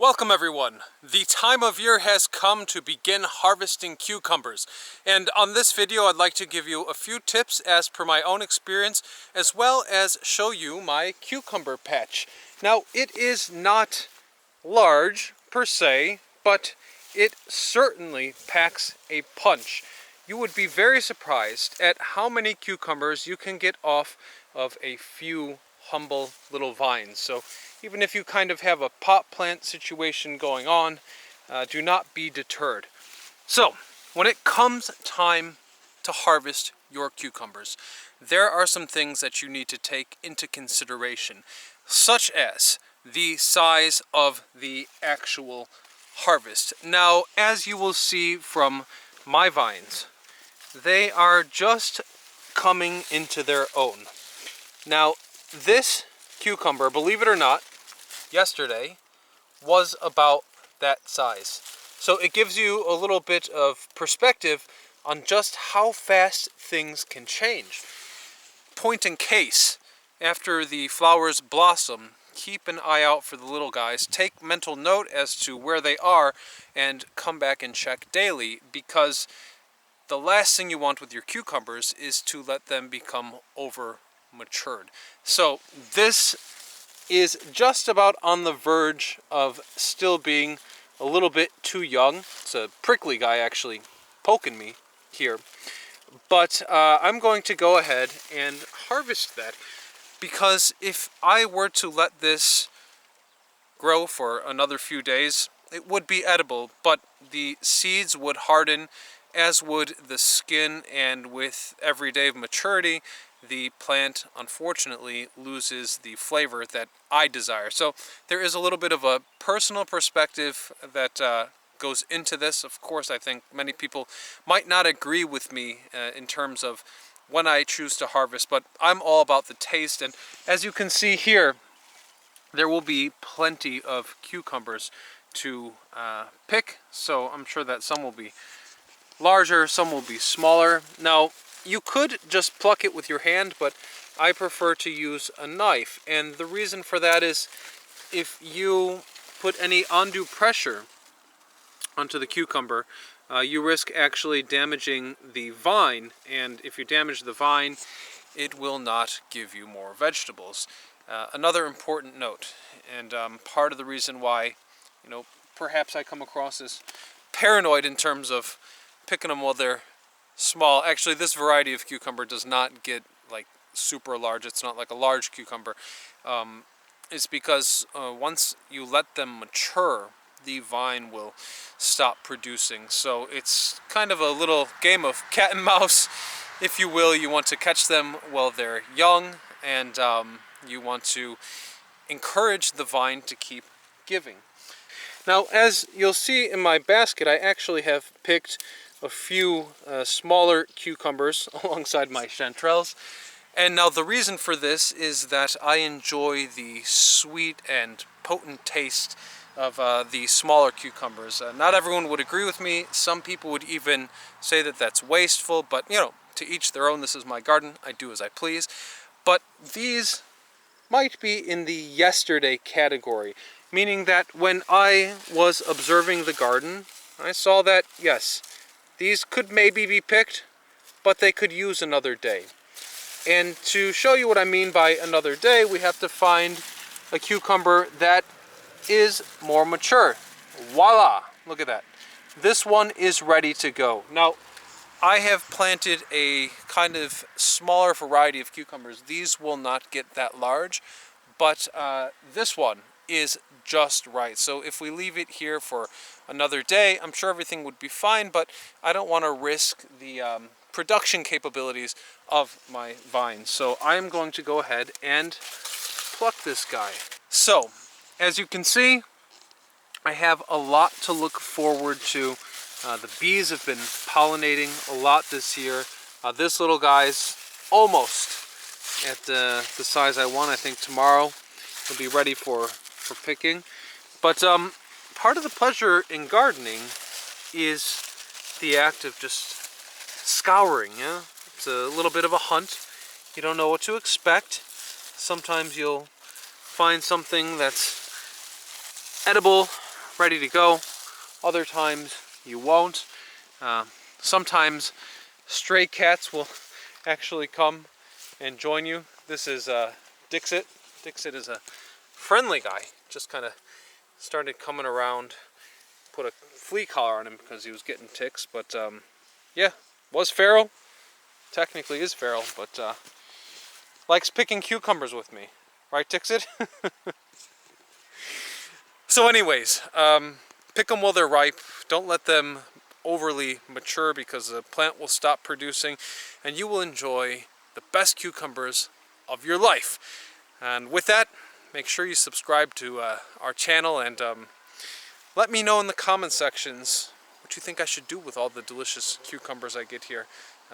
Welcome everyone. The time of year has come to begin harvesting cucumbers. And on this video I'd like to give you a few tips as per my own experience, as well as show you my cucumber patch. Now it is not large per se, but it certainly packs a punch. You would be very surprised at how many cucumbers you can get off of a few humble little vines. So even if you kind of have a pot plant situation going on, do not be deterred. So when it comes time to harvest your cucumbers, there are some things that you need to take into consideration, such as the size of the actual harvest. Now, as you will see from my vines, they are just coming into their own. Now, this cucumber, believe it or not, yesterday was about that size. So it gives you a little bit of perspective on just how fast things can change. Point in case, after the flowers blossom, keep an eye out for the little guys. Take mental note as to where they are and come back and check daily, because the last thing you want with your cucumbers is to let them become over matured. So this is just about on the verge of still being a little bit too young. It's a prickly guy actually poking me here. But I'm going to go ahead and harvest that, because if I were to let this grow for another few days, it would be edible, but the seeds would harden, as would the skin, and with every day of maturity, the plant unfortunately loses the flavor that I desire. So there is a little bit of a personal perspective that goes into this. Of course, I think many people might not agree with me in terms of when I choose to harvest, but I'm all about the taste. And as you can see here, there will be plenty of cucumbers to pick, so I'm sure that some will be larger, some will be smaller. Now, you could just pluck it with your hand, but I prefer to use a knife. And the reason for that is if you put any undue pressure onto the cucumber, you risk actually damaging the vine. And if you damage the vine, it will not give you more vegetables. Another important note, and part of the reason why, perhaps I come across as paranoid in terms of picking them while they're small. Actually, this variety of cucumber does not get like super large. It's not like a large cucumber. It's because once you let them mature, the vine will stop producing. So it's kind of a little game of cat and mouse, if you will. You want to catch them while they're young, and you want to encourage the vine to keep giving. Now, as you'll see in my basket, I actually have picked a few smaller cucumbers alongside my chanterelles. And now the reason for this is that I enjoy the sweet and potent taste of the smaller cucumbers. Not everyone would agree with me. Some people would even say that that's wasteful, but to each their own. This is my garden. I do as I please. But these might be in the yesterday category, meaning that when I was observing the garden, I saw that, yes, these could maybe be picked, but they could use another day. And to show you what I mean by another day, we have to find a cucumber that is more mature. Voila! Look at that. This one is ready to go. Now, I have planted a kind of smaller variety of cucumbers. These will not get that large, but this one is just right. So if we leave it here for another day, I'm sure everything would be fine, but I don't want to risk the production capabilities of my vines. So I'm going to go ahead and pluck this guy. So, as you can see, I have a lot to look forward to. The bees have been pollinating a lot this year. This little guy's almost at the size I want. I think tomorrow he'll be ready for picking. But part of the pleasure in gardening is the act of just scouring. Yeah, it's a little bit of a hunt. You don't know what to expect. Sometimes you'll find something that's edible, ready to go. Other times you won't. Sometimes stray cats will actually come and join you. This is Dixit. Dixit is a friendly guy. Just kind of started coming around. Put a flea collar on him because he was getting ticks. But yeah, was feral. Technically is feral, but likes picking cucumbers with me. Right, Dixit? So anyways, pick them while they're ripe. Don't let them overly mature because the plant will stop producing and you will enjoy the best cucumbers of your life. And with that, make sure you subscribe to our channel and let me know in the comment sections what you think I should do with all the delicious cucumbers I get here.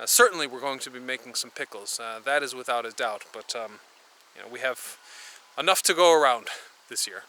Certainly we're going to be making some pickles, that is without a doubt, but you know, we have enough to go around this year.